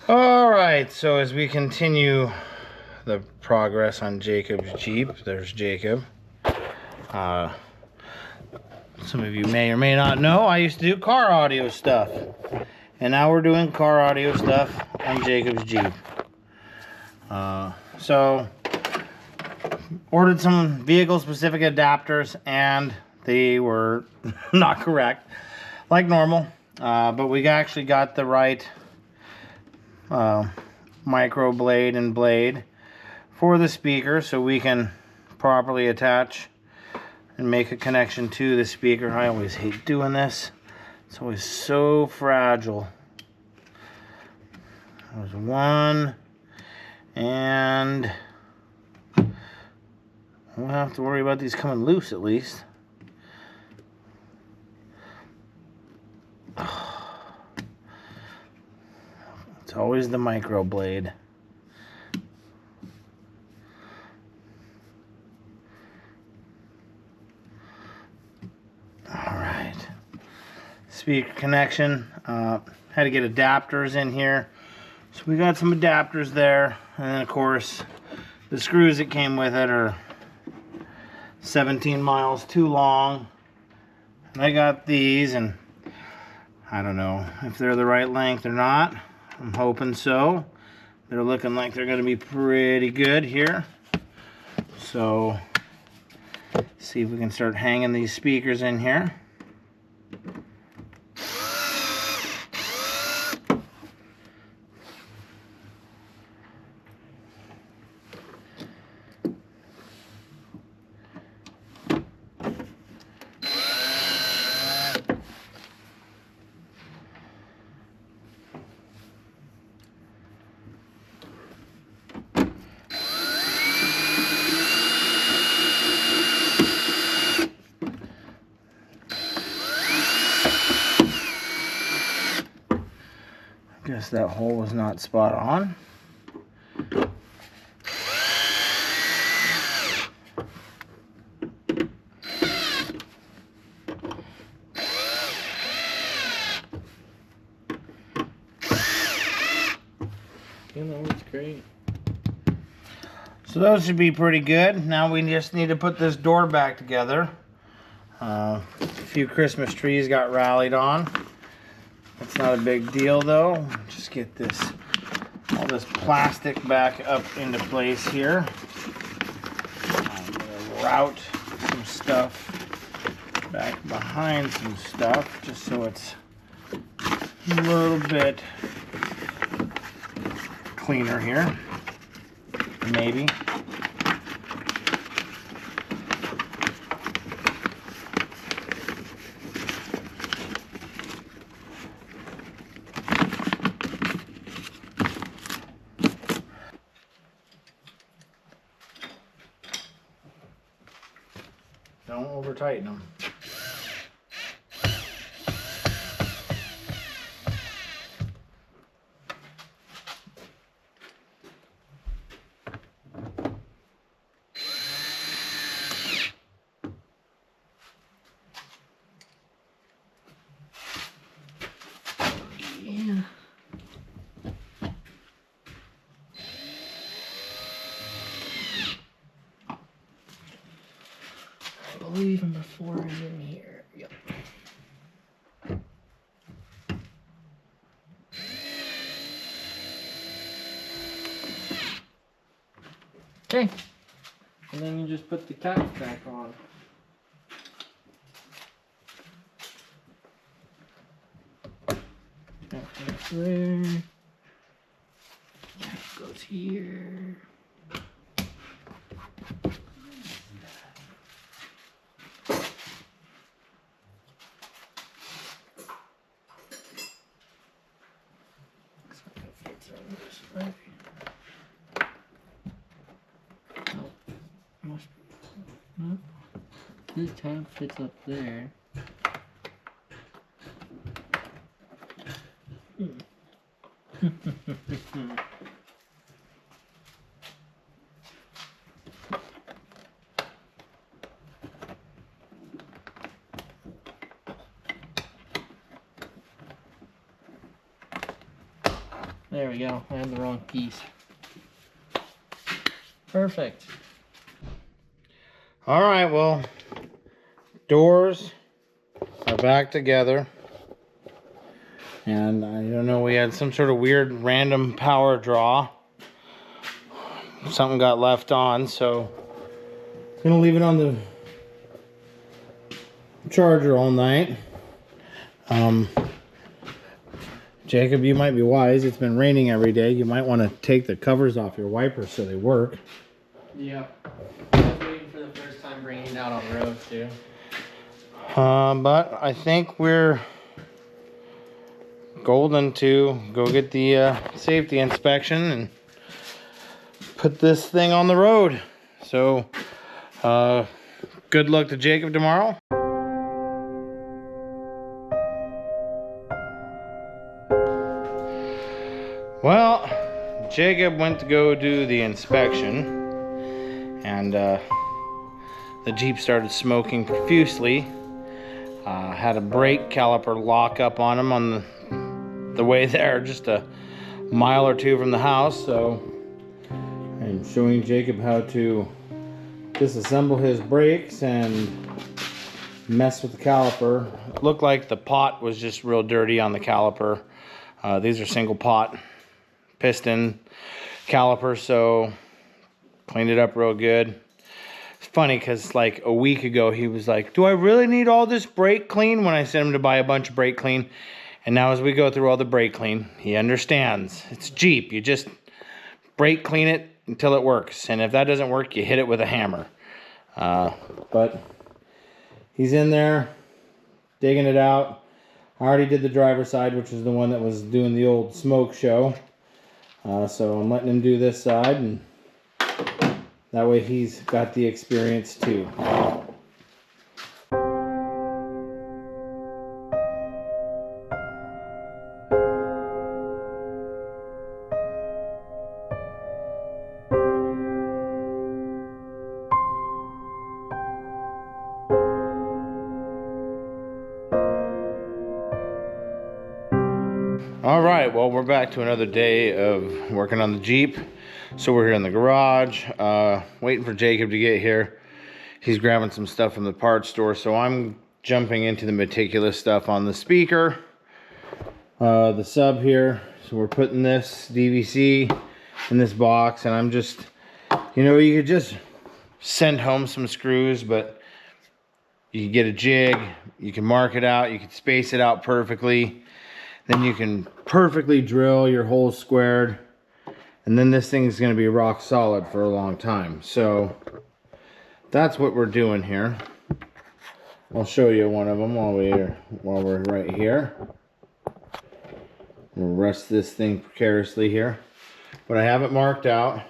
All right, so as we continue the progress on Jacob's Jeep, there's Jacob. Some of you may or may not know, I used to do car audio stuff. And now we're doing car audio stuff on Jacob's Jeep. So, ordered some vehicle-specific adapters, and they were not correct, like normal. But we actually got the right micro blade and blade for the speaker, so we can properly attach and make a connection to the speaker. I always hate doing this. It's always so fragile. There's one, and we'll have to worry about these coming loose at least. It's always the micro blade. Alright. Speaker connection. Had to get adapters in here. So we got some adapters there. And then of course, the screws that came with it are 17 miles too long. And I got these, and I don't know if they're the right length or not. I'm hoping so. They're looking like they're going to be pretty good here. So, see if we can start hanging these speakers in here. Guess that hole was not spot on. Yeah, that works great. So those should be pretty good. Now we just need to put this door back together. A few Christmas trees got rallied on. That's not a big deal though. Just get all this plastic back up into place here. I'm gonna route some stuff back behind some stuff, just so it's a little bit cleaner here. Maybe. Don't over tighten them. Yeah. I believe number 4 is in here. Yep. Okay. And then you just put the caps back on. That goes there. That goes here. Looks like it fits on this way. Nope. Must be. Nope. This tab fits up there. There we go. I had the wrong piece. Perfect. All right, well, doors are back together. And I don't know, we had some sort of weird random power draw. Something got left on, so I'm gonna leave it on the charger all night. Jacob, you might be wise. It's been raining every day. You might want to take the covers off your wipers so they work. Yeah. I was waiting for the first time bringing it out on the road too. But I think we're golden to go get the safety inspection and put this thing on the road. So, good luck to Jacob tomorrow. Well, Jacob went to go do the inspection, and the Jeep started smoking profusely. Had a brake caliper lock up on him on the way there, just a mile or two from the house. So I'm showing Jacob how to disassemble his brakes and mess with the caliper. It looked like the pot was just real dirty on the caliper. These are single pot piston caliper, so cleaned it up real good. It's funny because like a week ago he was like, do I really need all this brake clean, when I sent him to buy a bunch of brake clean. And now as we go through all the brake clean, he understands. It's Jeep. You just brake clean it until it works, and if that doesn't work, you hit it with a hammer. But he's in there digging it out. I already did the driver's side, which is the one that was doing the old smoke show. So I'm letting him do this side, and that way he's got the experience too. All right, well, we're back to another day of working on the Jeep. So we're here in the garage, waiting for Jacob to get here. He's grabbing some stuff from the parts store, so I'm jumping into the meticulous stuff on the speaker, the sub here. So we're putting this DVC in this box, and I'm just, you know, you could just send home some screws, but you can get a jig, you can mark it out, you can space it out perfectly. Then you can perfectly drill your holes squared, and then this thing is going to be rock solid for a long time. So that's what we're doing here. I'll show you one of them while we're right here. We'll rest this thing precariously here, but I have it marked out.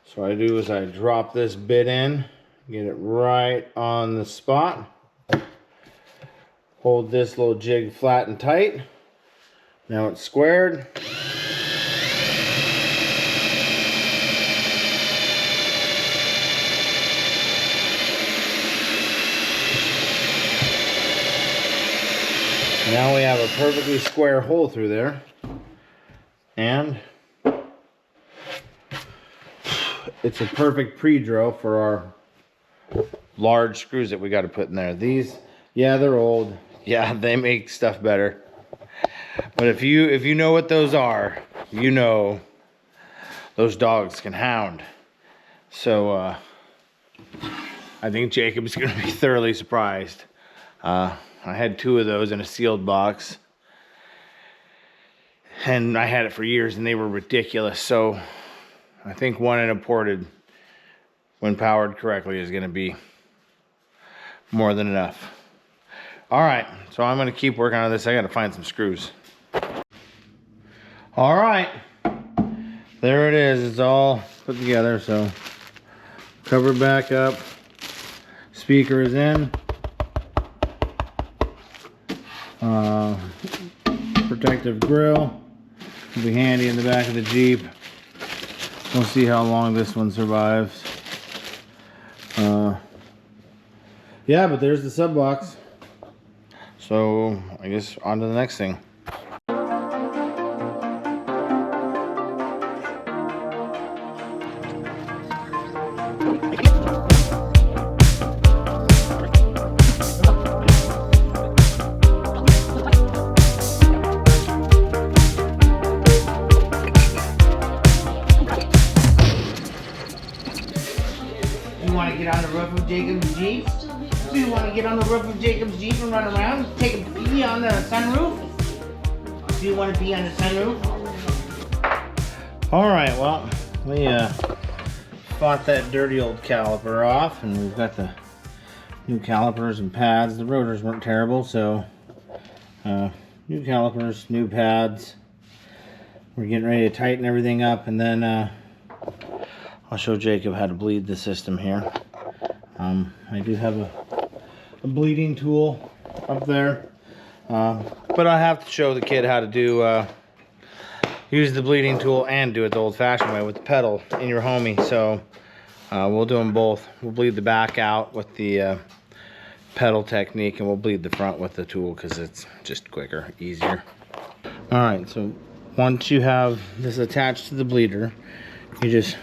So what I do is I drop this bit in, get it right on the spot, hold this little jig flat and tight. Now it's squared. Now we have a perfectly square hole through there. And it's a perfect pre-drill for our large screws that we got to put in there. These, yeah, they're old. Yeah, they make stuff better. But if you know what those are, you know those dogs can hound. So I think Jacob's going to be thoroughly surprised. I had 2 of those in a sealed box, and I had it for years, and they were ridiculous. So I think one in a ported, when powered correctly, is going to be more than enough. All right, so I'm going to keep working on this. I got to find some screws. All right, there it is. It's all put together. So cover back up, speaker is in, protective grill will be handy in the back of the Jeep. We'll see how long this one survives. Yeah, but there's the sub box. So I guess on to the next thing. Jacob's Jeep? Do you want to get on the roof of Jacob's Jeep and run around? Take a pee on the sunroof? Do you want to pee on the sunroof? Alright, well, we fought that dirty old caliper off, and we've got the new calipers and pads. The rotors weren't terrible, so new calipers, new pads. We're getting ready to tighten everything up, and then I'll show Jacob how to bleed the system here. I do have a bleeding tool up there, but I have to show the kid how to do use the bleeding tool and do it the old-fashioned way with the pedal in your homie. So we'll do them both. We'll bleed the back out with the pedal technique, and we'll bleed the front with the tool because it's just quicker, easier. All right, so once you have this attached to the bleeder, you just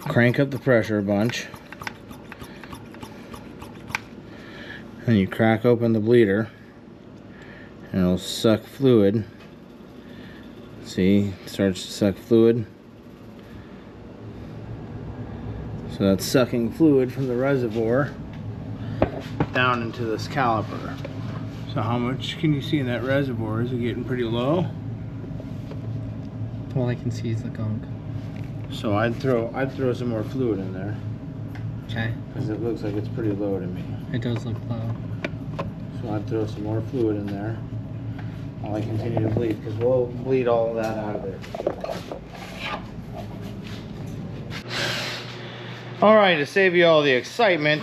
crank up the pressure a bunch, and you crack open the bleeder, and it'll suck fluid. See, it starts to suck fluid. So that's sucking fluid from the reservoir down into this caliper. So how much can you see in that reservoir? Is it getting pretty low? All I can see is the gunk. So I'd throw some more fluid in there, Okay. because it looks like it's pretty low to me. It does look low. So I'd throw some more fluid in there while I continue to bleed, because we'll bleed all of that out of there. All right, to save you all the excitement,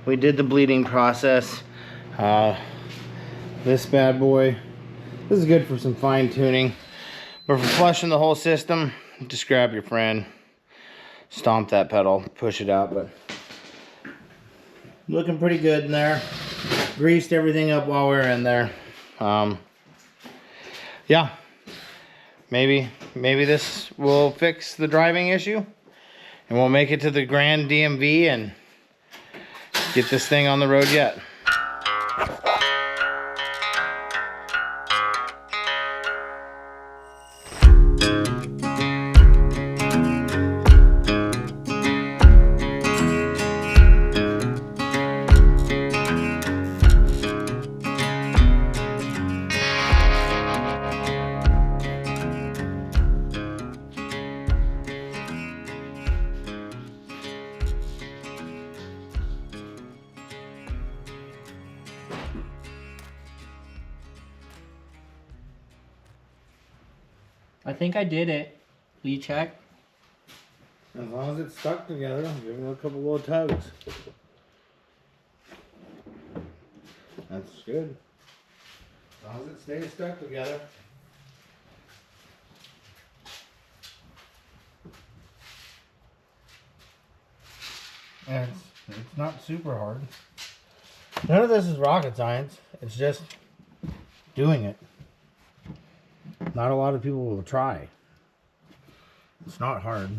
we did the bleeding process. This bad boy, this is good for some fine tuning, but for flushing the whole system, just grab your friend, stomp that pedal, push it out. But looking pretty good in there. Greased everything up while we were in there. Yeah, maybe this will fix the driving issue, and we'll make it to the Grand DMV and get this thing on the road yet. I think I did it. Will you check? As long as it's stuck together, give it a couple little tugs. That's good. As long as it stays stuck together. And it's not super hard. None of this is rocket science. It's just doing it. Not a lot of people will try. It's not hard.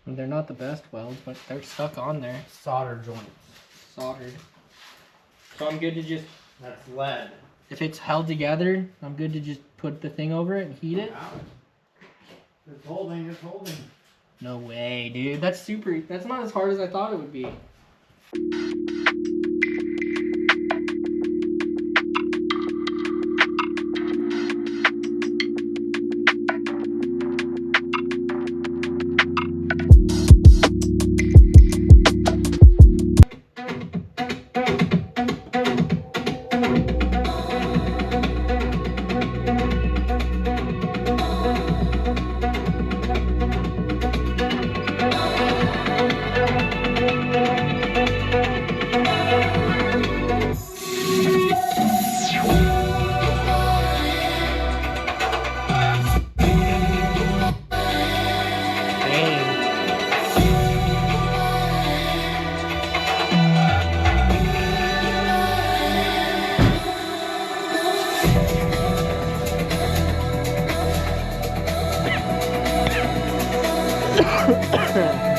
They're not the best welds, but they're stuck on there. Solder joints. Soldered. So I'm good to just, That's lead. if it's held together, I'm good to just put the thing over it and heat it? It's holding, it's holding. No way, dude. That's not as hard as I thought it would be. Dang.